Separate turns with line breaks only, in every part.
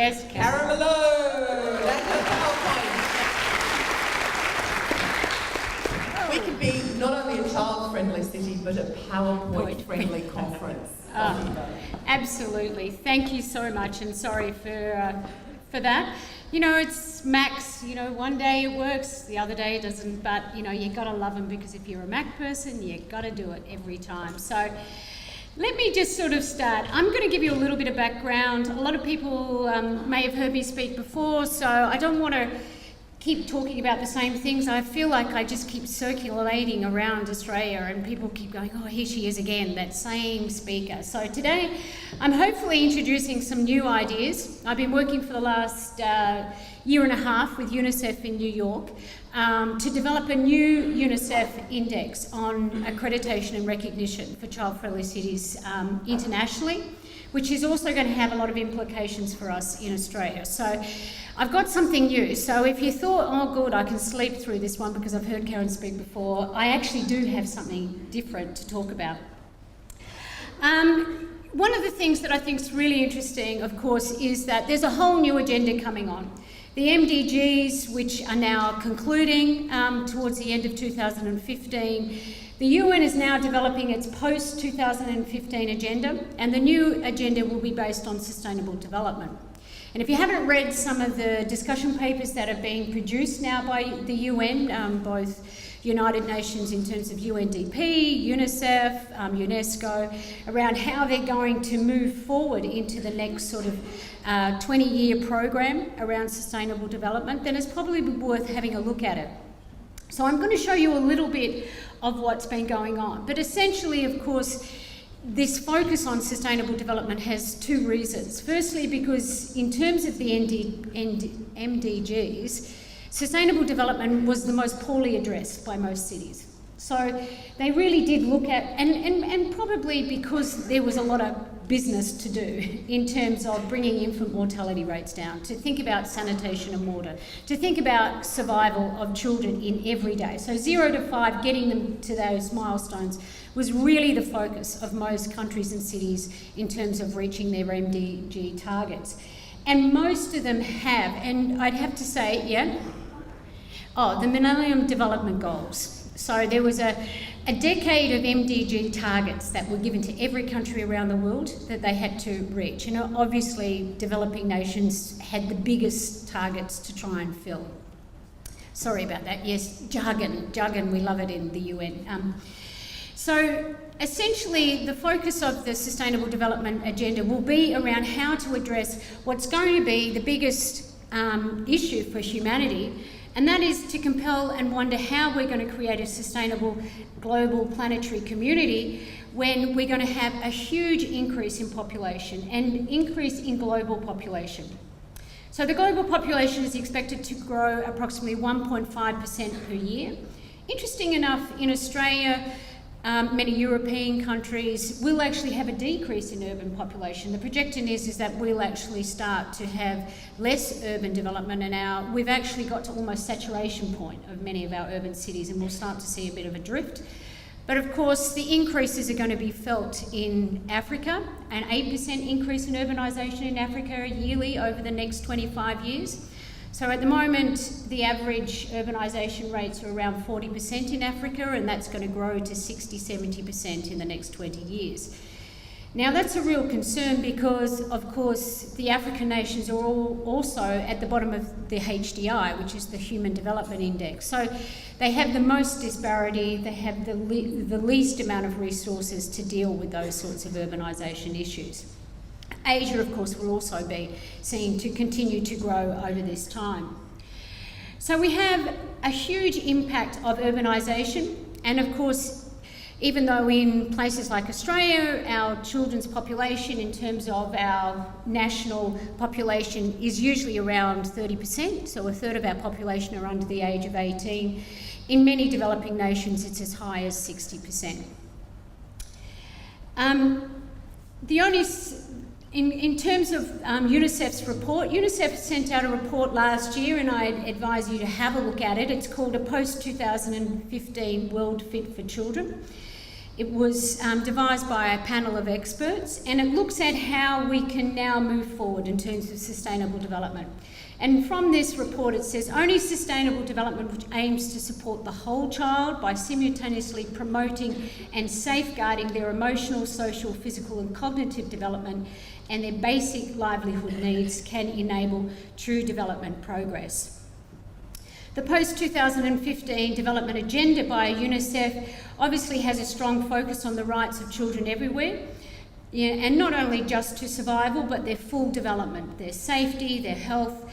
Yes,
Karen Malone. That's a PowerPoint. We could be not only a child-friendly city, but a PowerPoint-friendly conference.
Absolutely. Thank you so much, and sorry for that. You know, it's Macs, you know, one day it works, the other day it doesn't, but, you know, you got to love them, because if you're a Mac person, you got to do it every time. So let me just sort of start. I'm going to give you a little bit of background. A lot of people may have heard me speak before, so I don't want to keep talking about the same things. I feel like I just keep circulating around Australia and people keep going, oh, here she is again, that same speaker. So today I'm hopefully introducing some new ideas. I've been working for the last year and a half with Unicef in New York to develop a new Unicef index on accreditation and recognition for child-friendly cities internationally, which is also going to have a lot of implications for us in Australia. So I've got something new. So if you thought, oh good, I can sleep through this one because I've heard Karen speak before, I actually do have something different to talk about. One of the things that I think is really interesting, of course, is that there's a whole new agenda coming on. The MDGs, which are now concluding towards the end of 2015, the UN is now developing its post-2015 agenda, and the new agenda will be based on sustainable development. And if you haven't read some of the discussion papers that are being produced now by the UN, both United Nations in terms of UNDP, Unicef, UNESCO, around how they're going to move forward into the next sort of 20-year program around sustainable development, then it's probably worth having a look at it. So I'm going to show you a little bit of what's been going on. But essentially, of course, this focus on sustainable development has two reasons. Firstly, because in terms of the MDGs, sustainable development was the most poorly addressed by most cities. So they really did look at, and probably because there was a lot of business to do in terms of bringing infant mortality rates down, to think about sanitation and water, to think about survival of children in every day. So 0 to 5, getting them to those milestones was really the focus of most countries and cities in terms of reaching their MDG targets. And most of them have, and I'd have to say, the Millennium Development Goals. So there was a decade of MDG targets that were given to every country around the world that they had to reach. And obviously, developing nations had the biggest targets to try and fill. Sorry about that. Yes, jargon, we love it in the UN. So essentially, the focus of the Sustainable Development Agenda will be around how to address what's going to be the biggest issue for humanity, and that is to compel and wonder how we're going to create a sustainable global planetary community when we're going to have a huge increase in population and increase in global population. So the global population is expected to grow approximately 1.5% per year. Interesting enough, in Australia, many European countries will actually have a decrease in urban population. The projection is that we'll actually start to have less urban development, and we've actually got to almost saturation point of many of our urban cities, and we'll start to see a bit of a drift. But of course, the increases are going to be felt in Africa, an 8% increase in urbanisation in Africa yearly over the next 25 years. So at the moment, the average urbanisation rates are around 40% in Africa, and that's going to grow to 60-70% in the next 20 years. Now that's a real concern because, of course, the African nations are all also at the bottom of the HDI, which is the Human Development Index. So they have the most disparity, they have the least amount of resources to deal with those sorts of urbanisation issues. Asia, of course, will also be seen to continue to grow over this time. So we have a huge impact of urbanisation, and of course, even though in places like Australia, our children's population in terms of our national population is usually around 30%, so a third of our population are under the age of 18. In many developing nations, it's as high as 60%. In terms of UNICEF's report, UNICEF sent out a report last year, and I advise you to have a look at it. It's called A Post-2015 World Fit for Children. It was devised by a panel of experts, and it looks at how we can now move forward in terms of sustainable development. And from this report it says, only sustainable development which aims to support the whole child by simultaneously promoting and safeguarding their emotional, social, physical and cognitive development and their basic livelihood needs can enable true development progress. The post-2015 development agenda by Unicef obviously has a strong focus on the rights of children everywhere, and not only just to survival, but their full development, their safety, their health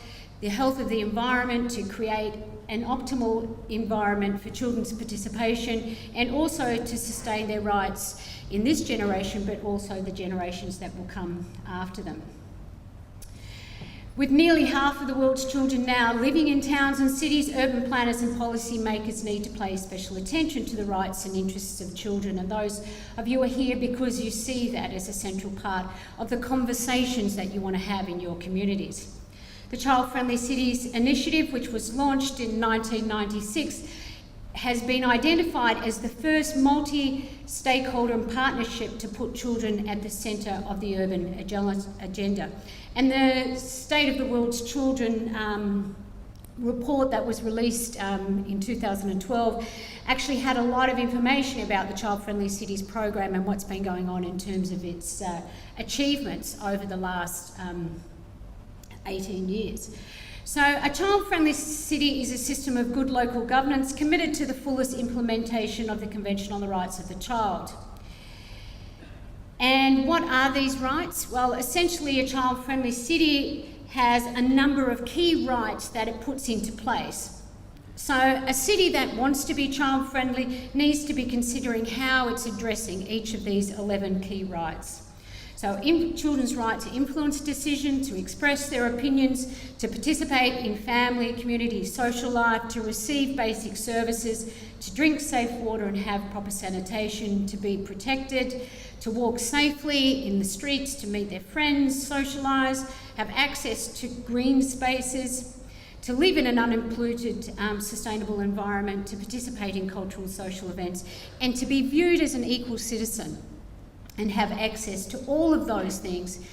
of the environment, to create an optimal environment for children's participation, and also to sustain their rights in this generation, but also the generations that will come after them. With nearly half of the world's children now living in towns and cities, urban planners and policy makers need to pay special attention to the rights and interests of children. And those of you are here because you see that as a central part of the conversations that you want to have in your communities. The Child Friendly Cities initiative, which was launched in 1996, has been identified as the first multi-stakeholder partnership to put children at the centre of the urban agenda. And the State of the World's Children report that was released in 2012 actually had a lot of information about the Child Friendly Cities program and what's been going on in terms of its achievements over the last 18 years. So a child-friendly city is a system of good local governance committed to the fullest implementation of the Convention on the Rights of the Child. And what are these rights? Well, essentially a child-friendly city has a number of key rights that it puts into place. So a city that wants to be child-friendly needs to be considering how it's addressing each of these 11 key rights. So children's right to influence decisions, to express their opinions, to participate in family, community, social life, to receive basic services, to drink safe water and have proper sanitation, to be protected, to walk safely in the streets, to meet their friends, socialise, have access to green spaces, to live in an unpolluted, sustainable environment, to participate in cultural and social events, and to be viewed as an equal citizen and have access to all of those things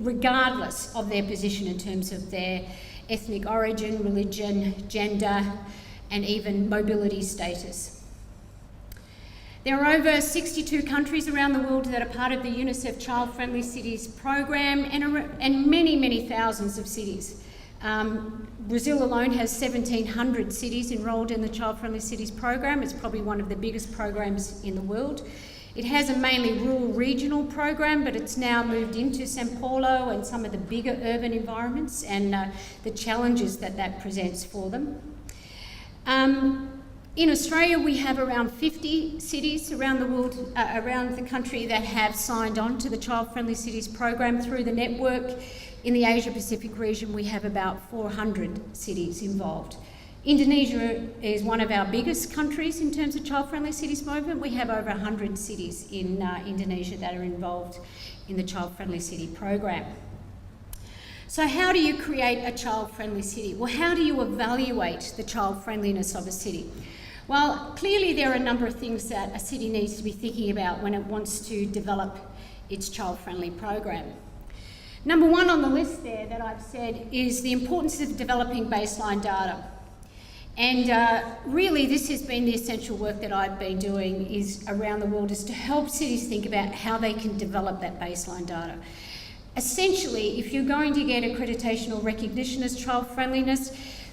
regardless of their position in terms of their ethnic origin, religion, gender, and even mobility status. There are over 62 countries around the world that are part of the Unicef Child Friendly Cities program, and many, many thousands of cities. Brazil alone has 1,700 cities enrolled in the Child Friendly Cities program. It's probably one of the biggest programs in the world. It has a mainly rural regional program, but it's now moved into São Paulo and some of the bigger urban environments and the challenges that that presents for them. In Australia, we have around 50 cities around the world, around the country that have signed on to the Child Friendly Cities program through the network. In the Asia Pacific region, we have about 400 cities involved. Indonesia is one of our biggest countries in terms of Child Friendly Cities movement. We have over 100 cities in Indonesia that are involved in the Child Friendly City program. So how do you create a child friendly city? Well, how do you evaluate the child friendliness of a city? Well, clearly there are a number of things that a city needs to be thinking about when it wants to develop its child friendly program. Number one on the list there that I've said is the importance of developing baseline data. And really this has been the essential work that I've been doing is around the world, is to help cities think about how they can develop that baseline data. Essentially, if you're going to get accreditation or recognition as child friendliness,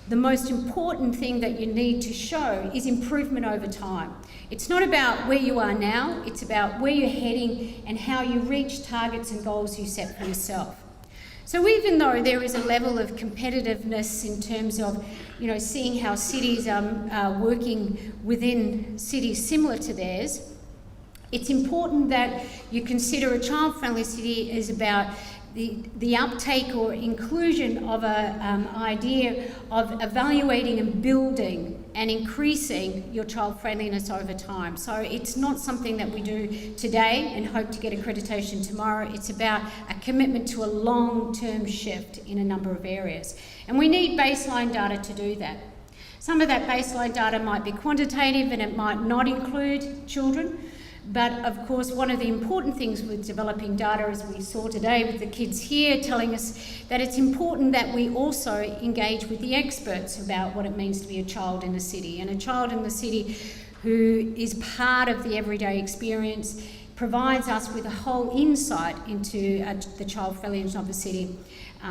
the most important thing that you need to show is improvement over time. It's not about where you are now, it's about where you're heading and how you reach targets and goals you set for yourself. So even though there is a level of competitiveness in terms of, seeing how cities are working within cities similar to theirs, it's important that you consider a child-friendly city is about the uptake or inclusion of an idea of evaluating and building and increasing your child friendliness over time. So it's not something that we do today and hope to get accreditation tomorrow. It's about a commitment to a long-term shift in a number of areas. And we need baseline data to do that. Some of that baseline data might be quantitative and it might not include children. But of course, one of the important things with developing data, as we saw today with the kids here telling us, that it's important that we also engage with the experts about what it means to be a child in the city. And a child in the city who is part of the everyday experience provides us with a whole insight into the child friendliness of the city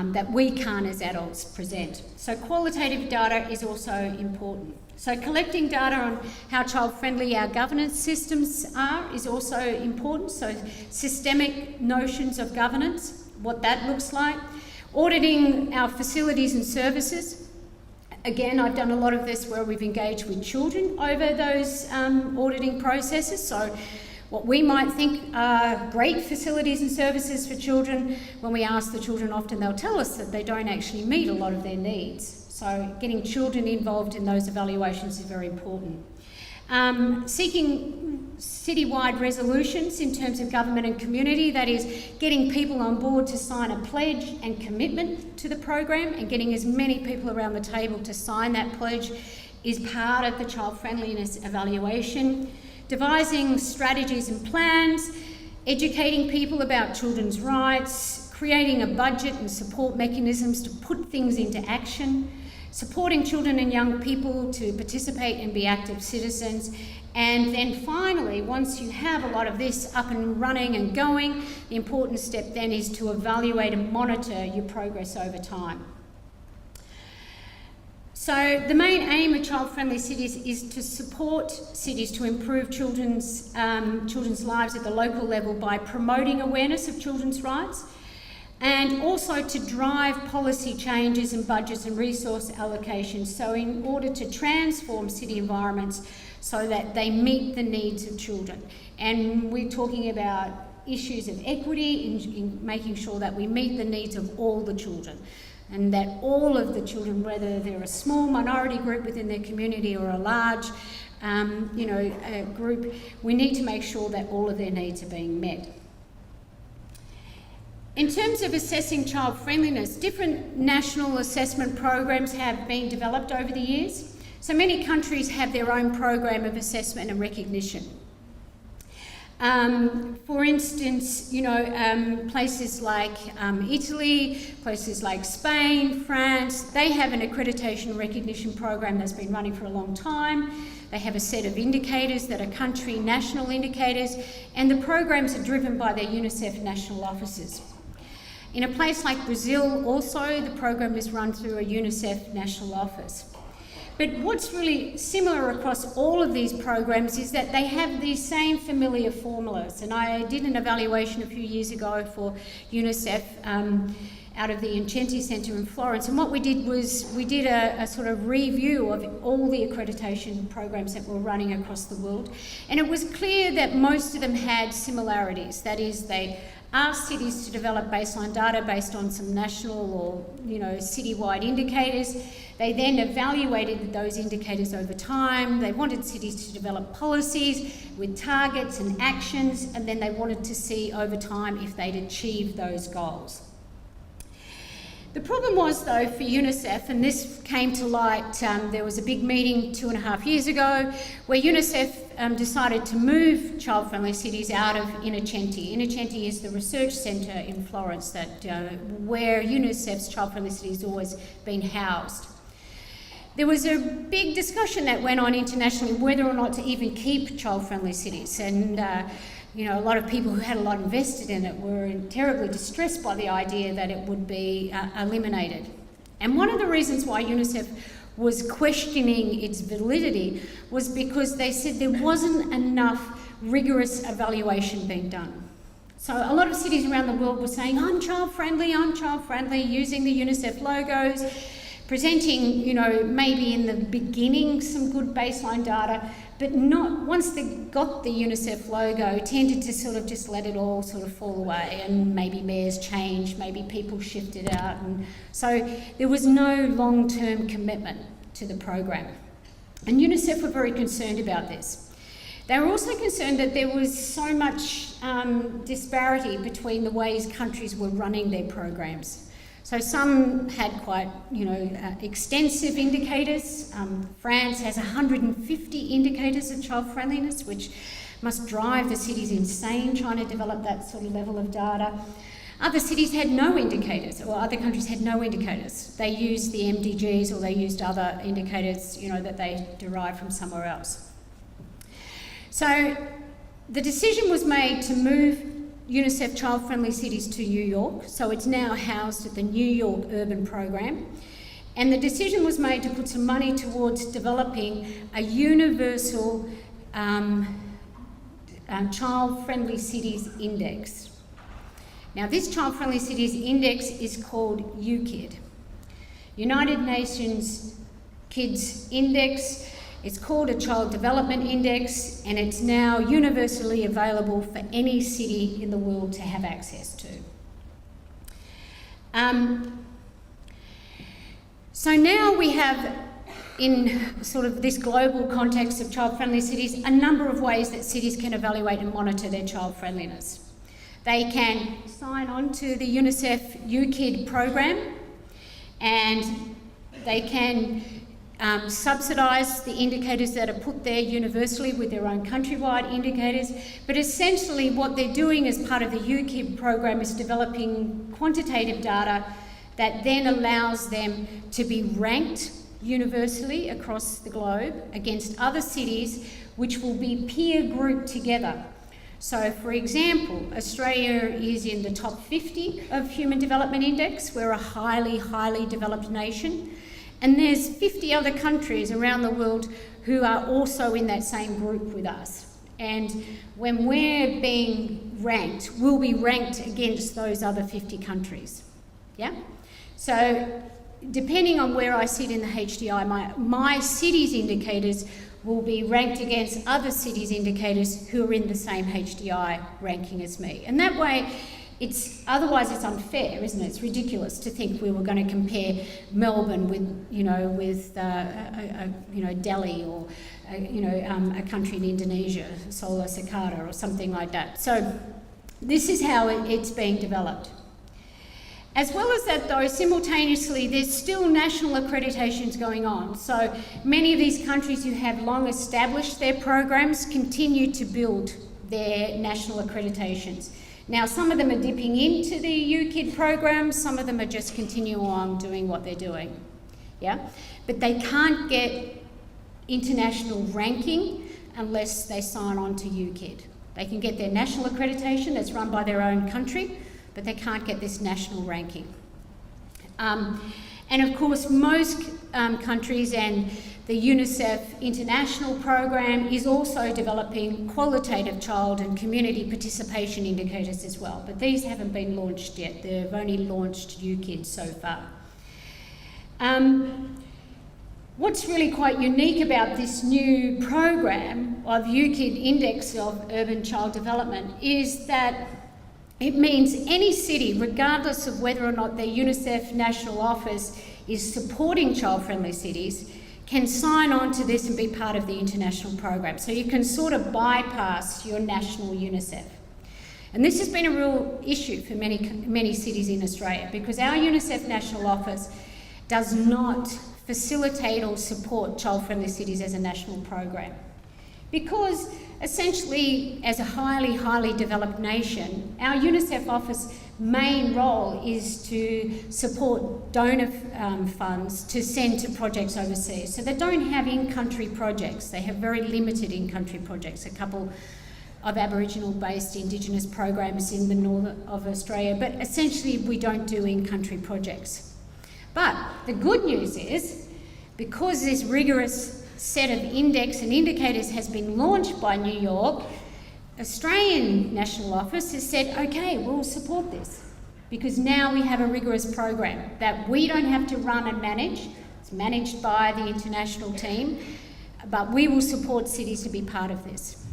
that we can't as adults present. So qualitative data is also important. So collecting data on how child-friendly our governance systems are is also important. So systemic notions of governance, what that looks like. Auditing our facilities and services. Again, I've done a lot of this where we've engaged with children over those auditing processes. So what we might think are great facilities and services for children, when we ask the children, often they'll tell us that they don't actually meet a lot of their needs. So getting children involved in those evaluations is very important. Seeking citywide resolutions in terms of government and community, that is getting people on board to sign a pledge and commitment to the program, and getting as many people around the table to sign that pledge is part of the child friendliness evaluation. Devising strategies and plans, educating people about children's rights, creating a budget and support mechanisms to put things into action, supporting children and young people to participate and be active citizens. And then finally, once you have a lot of this up and running and going, the important step then is to evaluate and monitor your progress over time. So the main aim of child-friendly cities is to support cities to improve children's lives at the local level by promoting awareness of children's rights, and also to drive policy changes in budgets and resource allocations, so in order to transform city environments so that they meet the needs of children. And we're talking about issues of equity in making sure that we meet the needs of all the children, and that all of the children, whether they're a small minority group within their community or a large group, we need to make sure that all of their needs are being met. In terms of assessing child friendliness, different national assessment programs have been developed over the years. So many countries have their own program of assessment and recognition. For instance, places like Italy, places like Spain, France, they have an accreditation and recognition program that's been running for a long time. They have a set of indicators that are country national indicators, and the programs are driven by their Unicef national offices. In a place like Brazil also, the program is run through a Unicef national office. But what's really similar across all of these programs is that they have these same familiar formulas. And I did an evaluation a few years ago for Unicef out of the Incenti Centre in Florence. And what we did was we did a sort of review of all the accreditation programs that were running across the world. And it was clear that most of them had similarities. That is, they asked cities to develop baseline data based on some national or citywide indicators. They then evaluated those indicators over time. They wanted cities to develop policies with targets and actions, and then they wanted to see over time if they'd achieved those goals. The problem was, though, for Unicef, and this came to light, there was a big meeting 2.5 years ago where Unicef decided to move child-friendly cities out of Innocenti. Innocenti is the research centre in Florence where Unicef's child-friendly cities has always been housed. There was a big discussion that went on internationally whether or not to even keep child-friendly cities, and a lot of people who had a lot invested in it were terribly distressed by the idea that it would be eliminated. And one of the reasons why Unicef was questioning its validity was because they said there wasn't enough rigorous evaluation being done. So a lot of cities around the world were saying, I'm child-friendly, using the Unicef logos, presenting, maybe in the beginning some good baseline data, but not once they got the Unicef logo, tended to sort of just let it all sort of fall away, and maybe mayors changed, maybe people shifted out, and so there was no long-term commitment to the program. And Unicef were very concerned about this. They were also concerned that there was so much disparity between the ways countries were running their programs. So some had quite, extensive indicators. France has 150 indicators of child friendliness, which must drive the cities insane trying to develop that sort of level of data. Other cities had no indicators, or other countries had no indicators. They used the MDGs, or they used other indicators, that they derived from somewhere else. So the decision was made to move Unicef Child-Friendly Cities to New York, so it's now housed at the New York Urban Program. And the decision was made to put some money towards developing a universal Child-Friendly Cities Index. Now, this Child-Friendly Cities Index is called UKID, United Nations Kids Index. It's called a Child Development Index, and it's now universally available for any city in the world to have access to. So now we have, in sort of this global context of child-friendly cities, a number of ways that cities can evaluate and monitor their child-friendliness. They can sign on to the UNICEF UKID program, and they can subsidise the indicators that are put there universally with their own countrywide indicators. But essentially what they're doing as part of the UKID program is developing quantitative data that then allows them to be ranked universally across the globe against other cities, which will be peer grouped together. So, for example, Australia is in the top 50 of Human Development Index. We're a highly, highly developed nation. And there's 50 other countries around the world who are also in that same group with us. And when we're being ranked, we'll be ranked against those other 50 countries. Yeah? So, depending on where I sit in the HDI, my city's indicators will be ranked against other cities' indicators who are in the same HDI ranking as me. And that way, otherwise it's unfair, isn't it? It's ridiculous to think we were going to compare Melbourne with Delhi, or a country in Indonesia, Solo Jakarta or something like that. So this is how it's being developed. As well as that, though, simultaneously, there's still national accreditations going on. So many of these countries who have long established their programs continue to build their national accreditations. Now, some of them are dipping into the UKID program, some of them are just continuing on doing what they're doing. Yeah? But they can't get international ranking unless they sign on to UKID. They can get their national accreditation that's run by their own country, but they can't get this national ranking. And of course, most countries and the UNICEF International Program is also developing qualitative child and community participation indicators as well, but these haven't been launched yet. They've only launched UKID so far. What's really quite unique about this new program of UKID Index of Urban Child Development is that it means any city, regardless of whether or not their UNICEF national office is supporting child-friendly cities, can sign on to this and be part of the international program. So you can sort of bypass your national UNICEF. And this has been a real issue for many cities in Australia, because our UNICEF national office does not facilitate or support child-friendly cities as a national program. Because essentially, as a highly, highly developed nation, our UNICEF office main role is to support donor funds to send to projects overseas. So they don't have in-country projects. They have very limited in-country projects, a couple of Aboriginal-based Indigenous programs in the north of Australia, but essentially we don't do in-country projects. But the good news is, because this rigorous set of index and indicators has been launched by New York, Australian National Office has said, okay, we'll support this, because now we have a rigorous program that we don't have to run and manage. It's managed by the international team, but we will support cities to be part of this.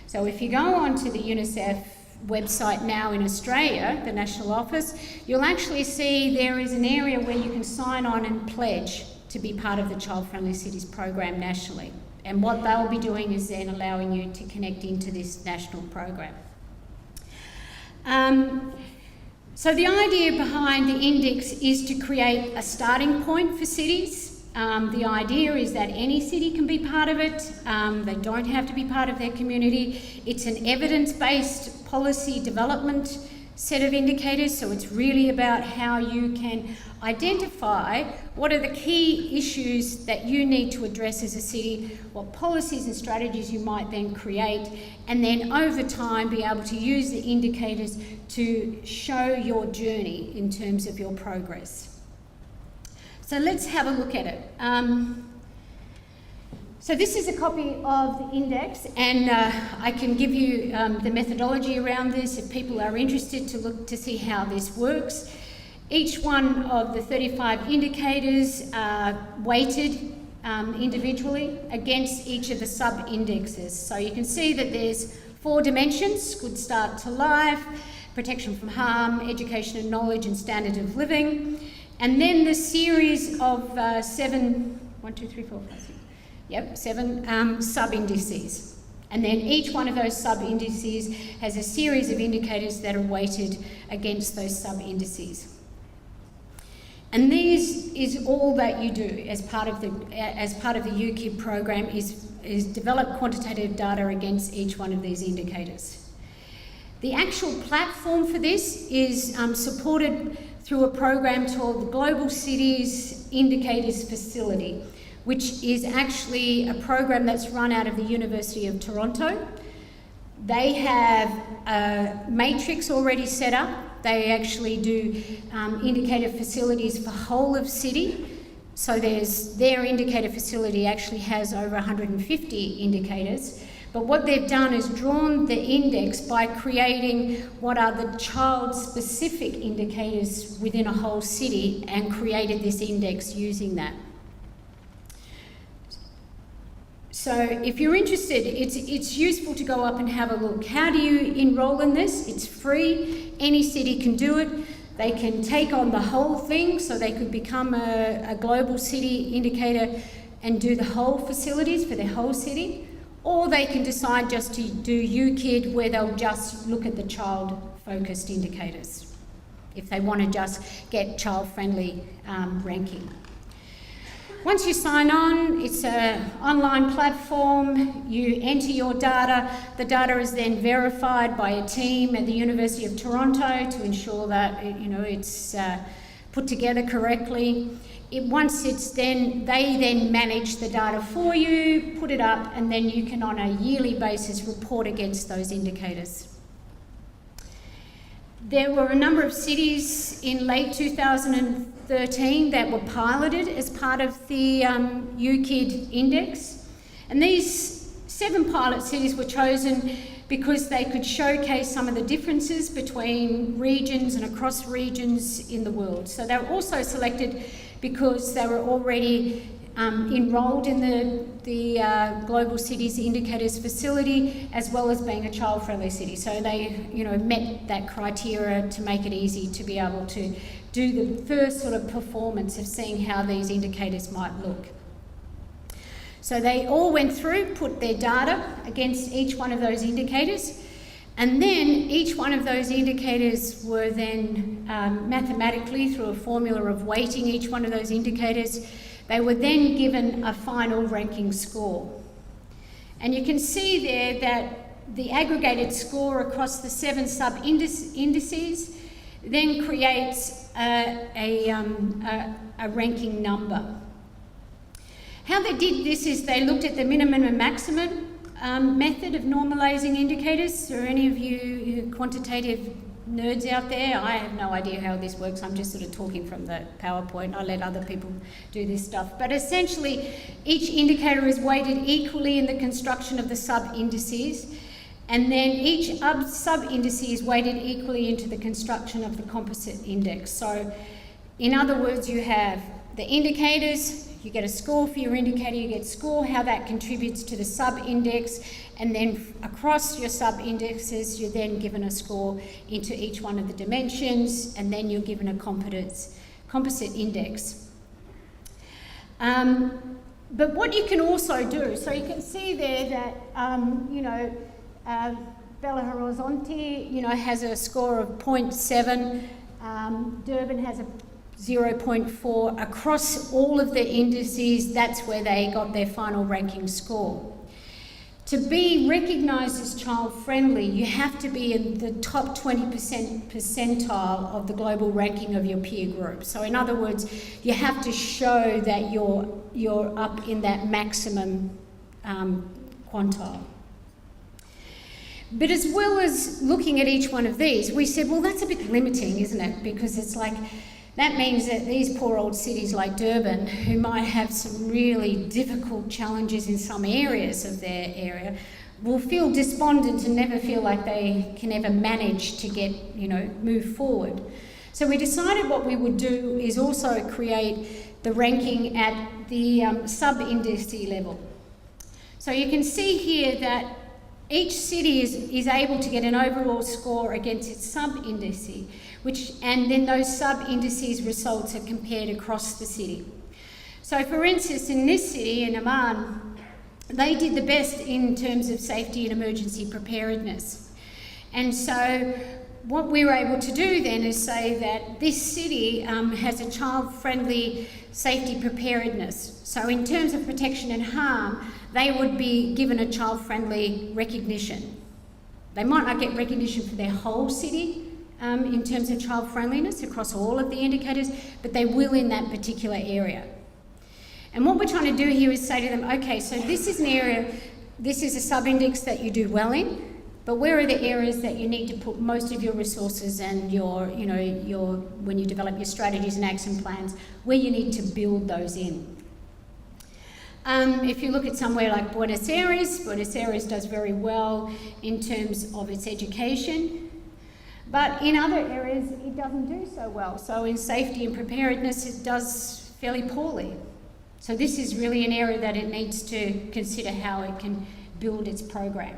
So if you go onto the UNICEF website now in Australia, the National Office, you'll actually see there is an area where you can sign on and pledge to be part of the Child Friendly Cities program nationally. And what they'll be doing is then allowing you to connect into this national program. So the idea behind the index is to create a starting point for cities The idea is that any city can be part of it. They don't have to be part of their community. It's an evidence-based policy development set of indicators, so it's really about how you can identify what are the key issues that you need to address as a city, what policies and strategies you might then create, and then over time be able to use the indicators to show your journey in terms of your progress. So let's have a look at it. So this is a copy of the index, and I can give you the methodology around this if people are interested to look to see how this works. Each one of the 35 indicators are weighted individually against each of the sub-indexes. So you can see that there's 4 dimensions: good start to life, protection from harm, education and knowledge, and standard of living. And then the series of 7 sub-indices. And then each one of those sub-indices has a series of indicators that are weighted against those sub-indices. And this is all that you do as part of the UKIP program is develop quantitative data against each one of these indicators. The actual platform for this is supported through a program called the Global Cities Indicators Facility, which is actually a program that's run out of the University of Toronto. They have a matrix already set up. They actually do indicator facilities for whole of city. So their indicator facility actually has over 150 indicators. But what they've done is drawn the index by creating what are the child-specific indicators within a whole city and created this index using that. So if you're interested, it's useful to go up and have a look. How do you enrol in this? It's free. Any city can do it. They can take on the whole thing, so they could become a global city indicator and do the whole facilities for their whole city. Or they can decide just to do UKID, where they'll just look at the child-focused indicators if they want to just get child-friendly ranking. Once you sign on, it's an online platform. You enter your data. The data is then verified by a team at the University of Toronto to ensure that it's put together correctly. They then manage the data for you, put it up, and then you can, on a yearly basis, report against those indicators. There were a number of cities in late 2013 that were piloted as part of the UKID index, and these 7 pilot cities were chosen because they could showcase some of the differences between regions and across regions in the world. So they were also selected because they were already enrolled in the Global Cities Indicators Facility, as well as being a child-friendly city. So they, met that criteria to make it easy to be able to do the first sort of performance of seeing how these indicators might look. So they all went through, put their data against each one of those indicators, and then each one of those indicators were then mathematically, through a formula of weighting each one of those indicators, they were then given a final ranking score. And you can see there that the aggregated score across the 7 sub-indices then creates a ranking number. How they did this is they looked at the minimum and maximum method of normalising indicators. Are any of you quantitative nerds out there? I have no idea how this works. I'm just sort of talking from the PowerPoint. I let other people do this stuff. But essentially, each indicator is weighted equally in the construction of the sub-indices, and then each sub-indice is weighted equally into the construction of the composite index. So, in other words, you have the indicators. You get a score for your indicator, you get score, how that contributes to the sub-index, and then across your sub-indexes, you're then given a score into each one of the dimensions, and then you're given a composite index. But what you can also do, so you can see there that, Belo Horizonte, has a score of 0.7, Durban has a 0.4. Across all of the indices, that's where they got their final ranking score. To be recognised as child-friendly, you have to be in the top 20% percentile of the global ranking of your peer group. So in other words, you have to show that you're up in that maximum quantile. But as well as looking at each one of these, we said, well, that's a bit limiting, isn't it? Because it's like, that means that these poor old cities like Durban, who might have some really difficult challenges in some areas of their area, will feel despondent and never feel like they can ever manage to get, move forward. So we decided what we would do is also create the ranking at the sub-indice level. So you can see here that each city is able to get an overall score against its sub-indice, and then those sub-indices results are compared across the city. So for instance, in this city, in Amman, they did the best in terms of safety and emergency preparedness. And so what we were able to do then is say that this city has a child-friendly safety preparedness. So in terms of protection and harm, they would be given a child-friendly recognition. They might not get recognition for their whole city in terms of child-friendliness across all of the indicators, but they will in that particular area. And what we're trying to do here is say to them, okay, so this is an area, this is a sub-index that you do well in, but where are the areas that you need to put most of your resources and when you develop your strategies and action plans, where you need to build those in. If you look at somewhere like Buenos Aires does very well in terms of its education, but in other areas it doesn't do so well. So in safety and preparedness it does fairly poorly. So this is really an area that it needs to consider how it can build its program.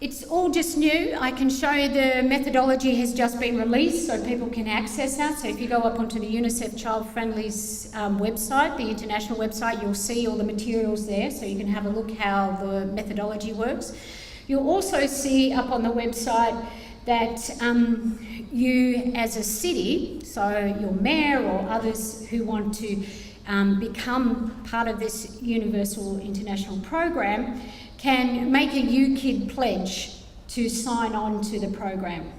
It's all just new. I can show you the methodology has just been released so people can access that. So if you go up onto the Unicef Child Friendly's website, the international website, you'll see all the materials there so you can have a look how the methodology works. You'll also see up on the website that you as a city, so your mayor or others who want to become part of this universal international program, can make a UKID pledge to sign on to the program.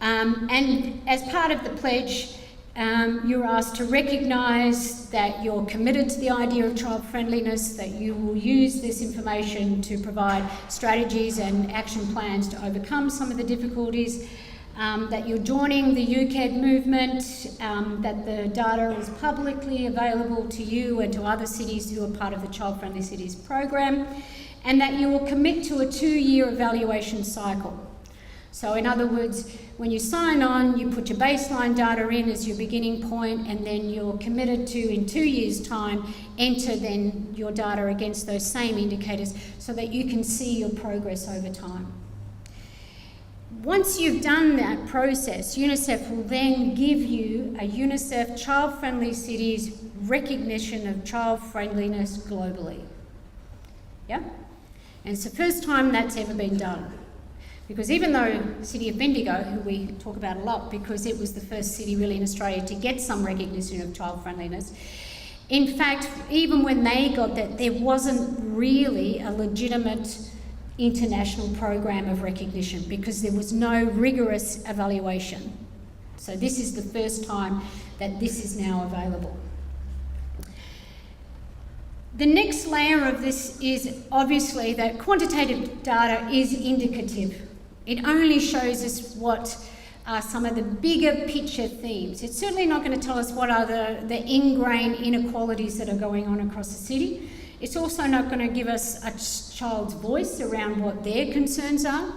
And as part of the pledge, you're asked to recognise that you're committed to the idea of child friendliness, that you will use this information to provide strategies and action plans to overcome some of the difficulties, that you're joining the UKID movement, that the data is publicly available to you and to other cities who are part of the Child Friendly Cities program, and that you will commit to a 2-year evaluation cycle. So in other words, when you sign on, you put your baseline data in as your beginning point, and then you're committed to, in 2 years' time, enter then your data against those same indicators so that you can see your progress over time. Once you've done that process, UNICEF will then give you a UNICEF Child Friendly Cities recognition of child friendliness globally. Yeah? And it's the first time that's ever been done. Because even though the city of Bendigo, who we talk about a lot, because it was the first city really in Australia to get some recognition of child friendliness, in fact, even when they got that, there wasn't really a legitimate international program of recognition because there was no rigorous evaluation. So this is the first time that this is now available. The next layer of this is obviously that quantitative data is indicative. It only shows us what are some of the bigger picture themes. It's certainly not going to tell us what are the ingrained inequalities that are going on across the city. It's also not going to give us a child's voice around what their concerns are.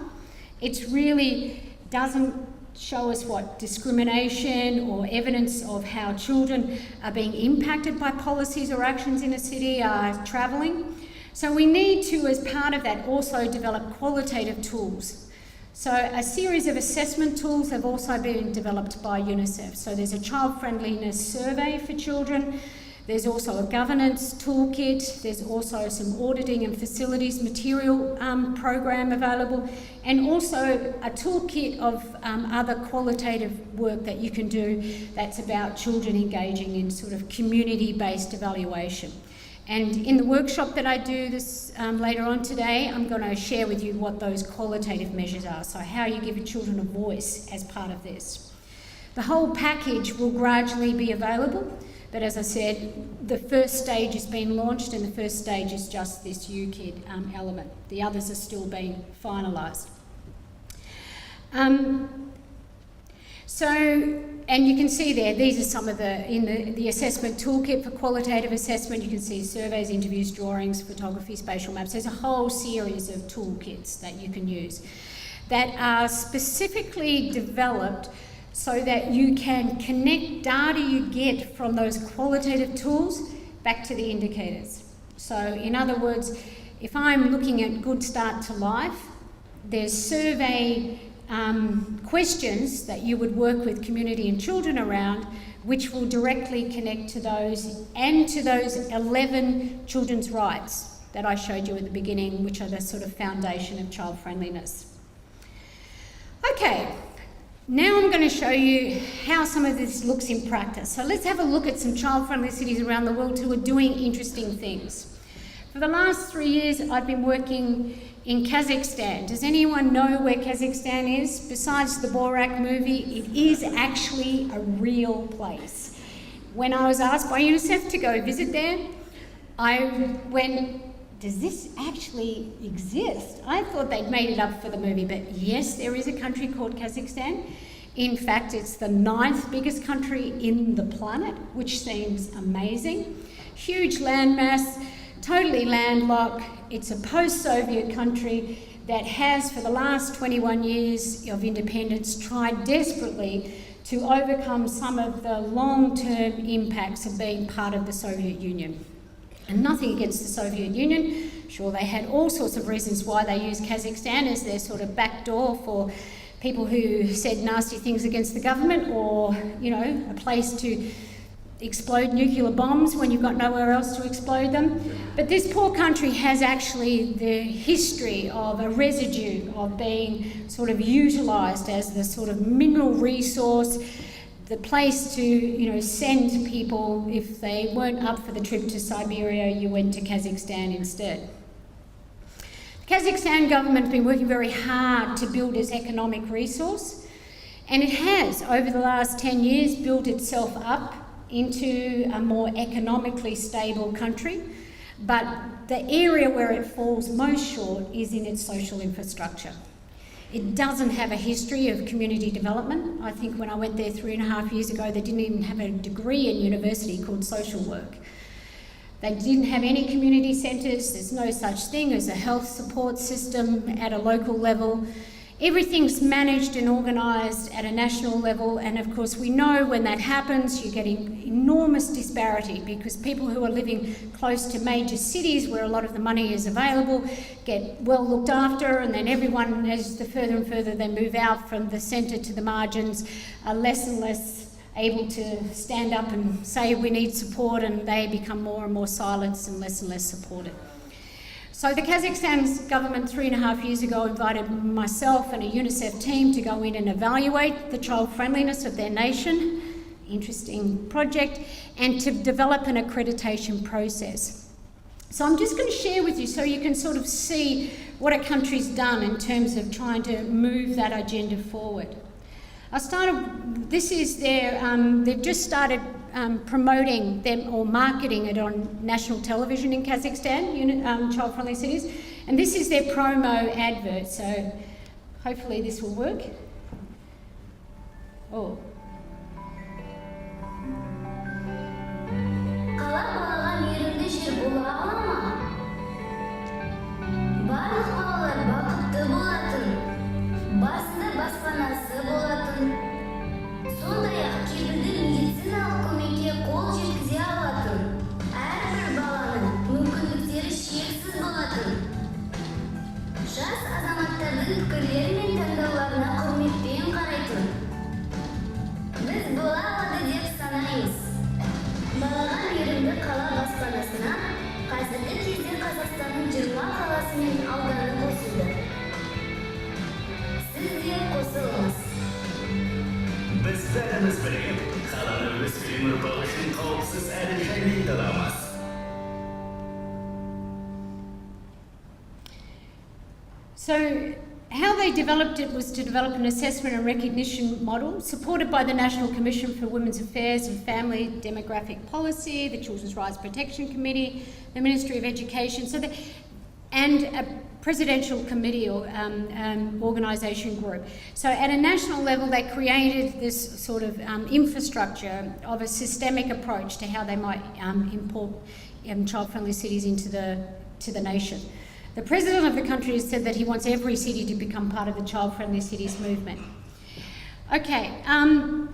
It really doesn't show us what discrimination or evidence of how children are being impacted by policies or actions in a city are travelling. So we need to, as part of that, also develop qualitative tools. So a series of assessment tools have also been developed by UNICEF. So there's a child friendliness survey for children. There's also a governance toolkit. There's also some auditing and facilities material program available, and also a toolkit of other qualitative work that you can do that's about children engaging in sort of community-based evaluation. And in the workshop that I do this later on today, I'm going to share with you what those qualitative measures are, so how you give children a voice as part of this. The whole package will gradually be available, but as I said, the first stage has been launched, and the first stage is just this UKID element. The others are still being finalised. And you can see there, these are some of in the assessment toolkit for qualitative assessment. You can see surveys, interviews, drawings, photography, spatial maps. There's a whole series of toolkits that you can use that are specifically developed so that you can connect data you get from those qualitative tools back to the indicators. So in other words, if I'm looking at Good Start to Life, there's survey questions that you would work with community and children around, which will directly connect to those and to those 11 children's rights that I showed you at the beginning, which are the sort of foundation of child friendliness. Okay, now I'm going to show you how some of this looks in practice. So let's have a look at some child-friendly cities around the world who are doing interesting things. For the last 3 years, I've been working in Kazakhstan. Does anyone know where Kazakhstan is? Besides the Borat movie, it is actually a real place. When I was asked by Unicef to go visit there, I went, does this actually exist? I thought they'd made it up for the movie, but yes, there is a country called Kazakhstan. In fact, it's the 9th biggest country in the planet, which seems amazing. Huge landmass, totally landlocked. It's a post-Soviet country that has, for the last 21 years of independence, tried desperately to overcome some of the long-term impacts of being part of the Soviet Union. And nothing against the Soviet Union. Sure, they had all sorts of reasons why they used Kazakhstan as their sort of back door for people who said nasty things against the government, or, you know, a place to explode nuclear bombs when you've got nowhere else to explode them. But this poor country has actually the history of a residue of being sort of utilised as the sort of mineral resource, the place to, you know, send people if they weren't up for the trip to Siberia, you went to Kazakhstan instead. The Kazakhstan government's been working very hard to build its economic resource, and it has, over the last 10 years, built itself up into a more economically stable country, but the area where it falls most short is in its social infrastructure. It doesn't have a history of community development. I think when I went there 3.5 years ago, they didn't even have a degree in university called social work. They didn't have any community centres. There's no such thing as a health support system at a local level. Everything's managed and organised at a national level, and of course we know when that happens you're getting enormous disparity, because people who are living close to major cities where a lot of the money is available get well looked after, and then everyone, as the further and further they move out from the centre to the margins, are less and less able to stand up and say we need support, and they become more and more silenced and less supported. So the Kazakhstan government 3.5 years ago invited myself and a Unicef team to go in and evaluate the child friendliness of their nation, interesting project, and to develop an accreditation process. So I'm just going to share with you so you can sort of see what a country's done in terms of trying to move that agenda forward. This is their, they've just started promoting them or marketing it on national television in Kazakhstan, Child Friendly Cities, and this is their promo advert, so hopefully this will work. Oh.
Сондай-ақ кепілді медициналық көмекке қол жеткізе алатын, әрбір баланың мүмкіндіктері шексіз болатын. Жас азаматтардың пікірлері мен таңдауларына құрметпен қарайтын. kala баспанасына қазіргі кезде Қазақстанның 20 қаласы мен ауданы қосылды. Siz de қосылыңыз.
Biz bərimiz birəyib, qalanı öskürüm ұрpağı үшін қауіпсіз әрі жайлы таламыз.
So how they developed it was to develop an assessment and recognition model supported by the National Commission for Women's Affairs and Family Demographic Policy, the Children's Rights Protection Committee, the Ministry of Education, and a presidential committee or organisation group. So at a national level, they created this sort of infrastructure of a systemic approach to how they might import child-friendly cities into the nation. The President of the country has said that he wants every city to become part of the child-friendly cities movement. Okay, and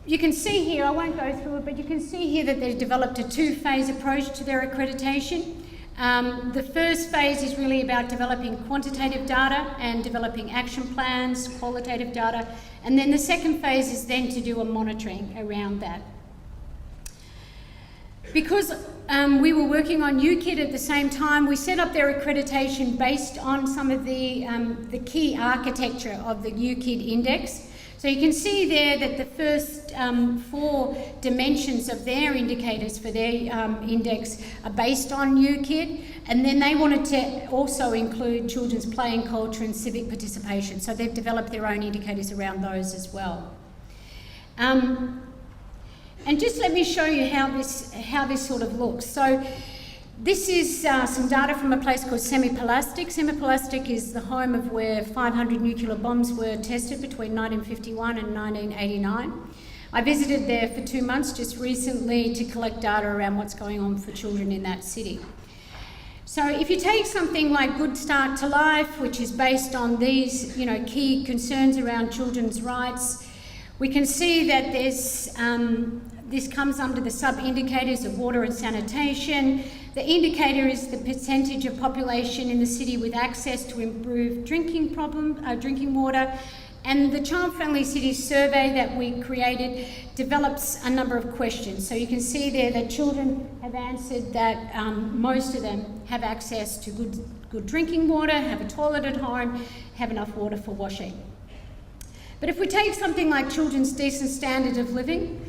you can see here, I won't go through it, but you can see here that they've developed a two-phase approach to their accreditation. The first phase is really about developing quantitative data and developing action plans, qualitative data, and then the second phase is then to do a monitoring around that. Because we were working on UKID at the same time, we set up their accreditation based on some of the key architecture of the UKID index. So you can see there that the first 4 dimensions of their indicators for their index are based on UKID, and then they wanted to also include children's play and culture and civic participation. So they've developed their own indicators around those as well. And just let me show you how this sort of looks. So this is some data from a place called Semiplastic. Semiplastic is the home of where 500 nuclear bombs were tested between 1951 and 1989. I visited there for 2 months just recently to collect data around what's going on for children in that city. So if you take something like Good Start to Life, which is based on these key concerns around children's rights, we can see that there's, this comes under the sub-indicators of water and sanitation. The indicator is the percentage of population in the city with access to improved drinking water. And the Child Friendly Cities survey that we created develops a number of questions. So you can see there that children have answered that most of them have access to good drinking water, have a toilet at home, have enough water for washing. But if we take something like children's decent standard of living,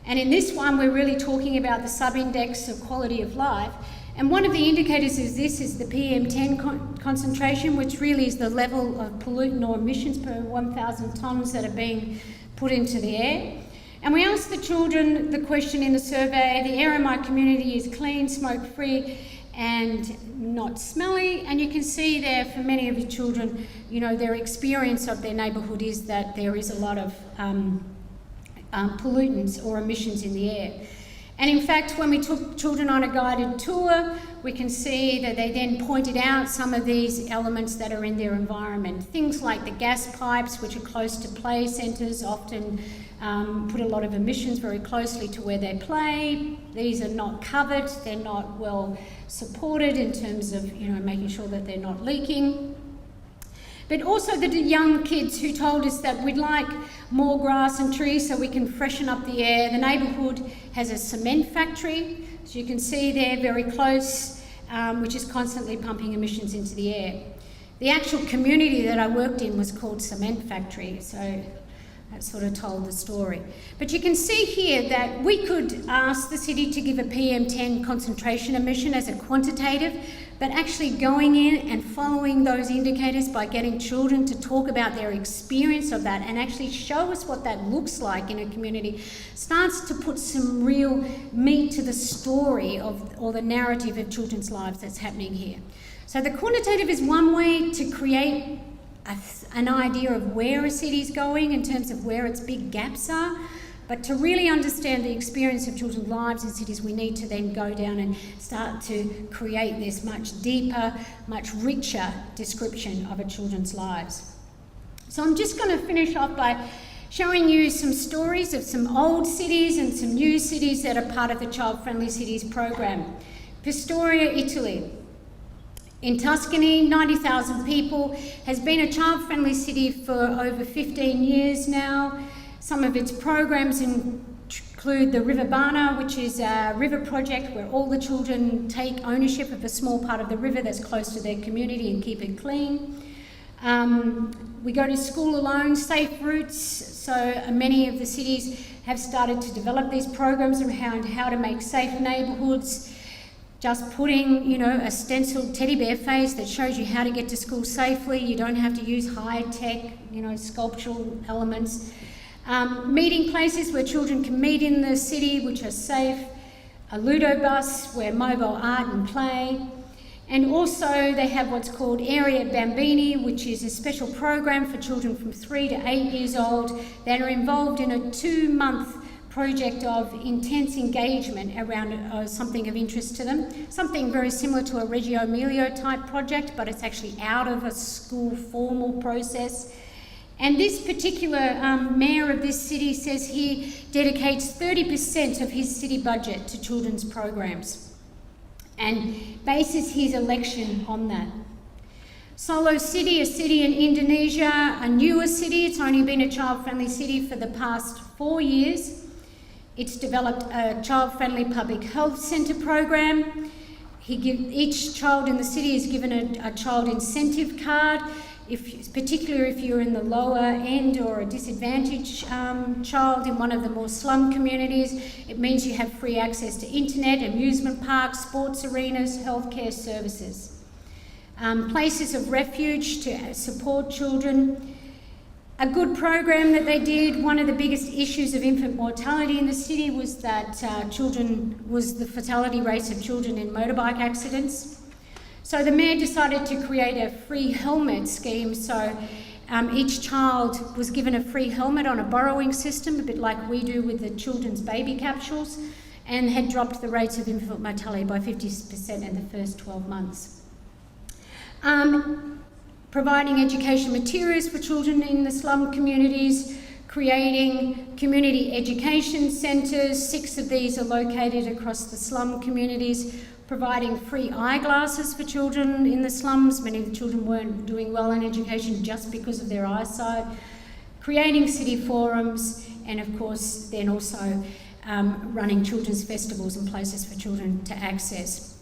and in this one we're really talking about the sub-index of quality of life, and one of the indicators is the PM10 concentration, which really is the level of pollutant or emissions per 1,000 tonnes that are being put into the air. And we asked the children the question in the survey, the air in my community is clean, smoke-free, and not smelly, and you can see there for many of the children, their experience of their neighbourhood is that there is a lot of pollutants or emissions in the air. And in fact, when we took children on a guided tour, we can see that they then pointed out some of these elements that are in their environment. Things like the gas pipes, which are close to play centres, often put a lot of emissions very closely to where they play. These are not covered, they're not well supported in terms of making sure that they're not leaking. But also the young kids who told us that we'd like more grass and trees so we can freshen up the air. The neighbourhood has a cement factory, so you can see there very close, which is constantly pumping emissions into the air. The actual community that I worked in was called Cement Factory, so that sort of told the story. But you can see here that we could ask the city to give a PM10 concentration emission as a quantitative, but actually going in and following those indicators by getting children to talk about their experience of that and actually show us what that looks like in a community starts to put some real meat to the story or the narrative of children's lives that's happening here. So the quantitative is one way to create an idea of where a city's going in terms of where its big gaps are, but to really understand the experience of children's lives in cities, we need to then go down and start to create this much deeper, much richer description of a children's lives. So I'm just going to finish off by showing you some stories of some old cities and some new cities that are part of the Child Friendly Cities program. Pistoia, Italy. In Tuscany, 90,000 people, has been a child-friendly city for over 15 years now. Some of its programs include the River Bana, which is a river project where all the children take ownership of a small part of the river that's close to their community and keep it clean. We go to school alone, safe routes, so many of the cities have started to develop these programs around how to make safe neighbourhoods. Just putting, a stenciled teddy bear face that shows you how to get to school safely. You don't have to use high-tech, sculptural elements. Meeting places where children can meet in the city, which are safe. A Ludo bus where mobile art and play. And also they have what's called Area Bambini, which is a special program for children from 3 to 8 years old that are involved in a 2-month project of intense engagement around something of interest to them. Something very similar to a Reggio Emilia type project, but it's actually out of a school formal process. And this particular mayor of this city says he dedicates 30% of his city budget to children's programs and bases his election on that. Solo City, a city in Indonesia, a newer city. It's only been a child-friendly city for the past 4 years. It's developed a child-friendly public health centre program. Each child in the city is given a child incentive card, particularly if you're in the lower end or a disadvantaged child in one of the more slum communities. It means you have free access to internet, amusement parks, sports arenas, healthcare services. Places of refuge to support children. A good program that they did, one of the biggest issues of infant mortality in the city was that the fatality rates of children in motorbike accidents. So the mayor decided to create a free helmet scheme, so each child was given a free helmet on a borrowing system, a bit like we do with the children's baby capsules, and had dropped the rates of infant mortality by 50% in the first 12 months. Providing education materials for children in the slum communities, creating community education centres, 6 of these are located across the slum communities, providing free eyeglasses for children in the slums. Many of the children weren't doing well in education just because of their eyesight, creating city forums, and of course then also running children's festivals and places for children to access.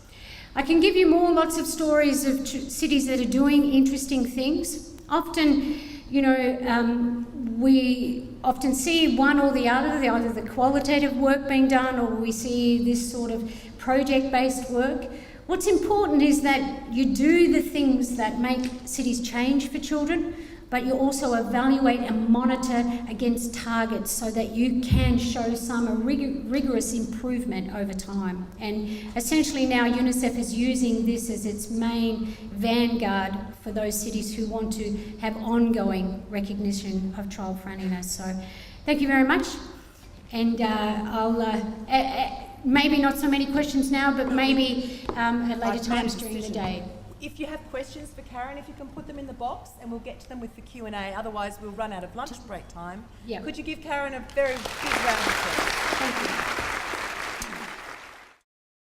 I can give you lots of stories of cities that are doing interesting things. Often, we often see one or the other, either the qualitative work being done or we see this sort of project-based work. What's important is that you do the things that make cities change for children, but you also evaluate and monitor against targets so that you can show some rigorous improvement over time. And essentially now Unicef is using this as its main vanguard for those cities who want to have ongoing recognition of child friendliness. So thank you very much. And maybe not so many questions now, but maybe at later times during the day.
If you have questions for Karen, if you can put them in the box and we'll get to them with the Q&A, otherwise we'll run out of lunch break time.
Yep.
Could you give Karen a very big round of applause?
Thank you.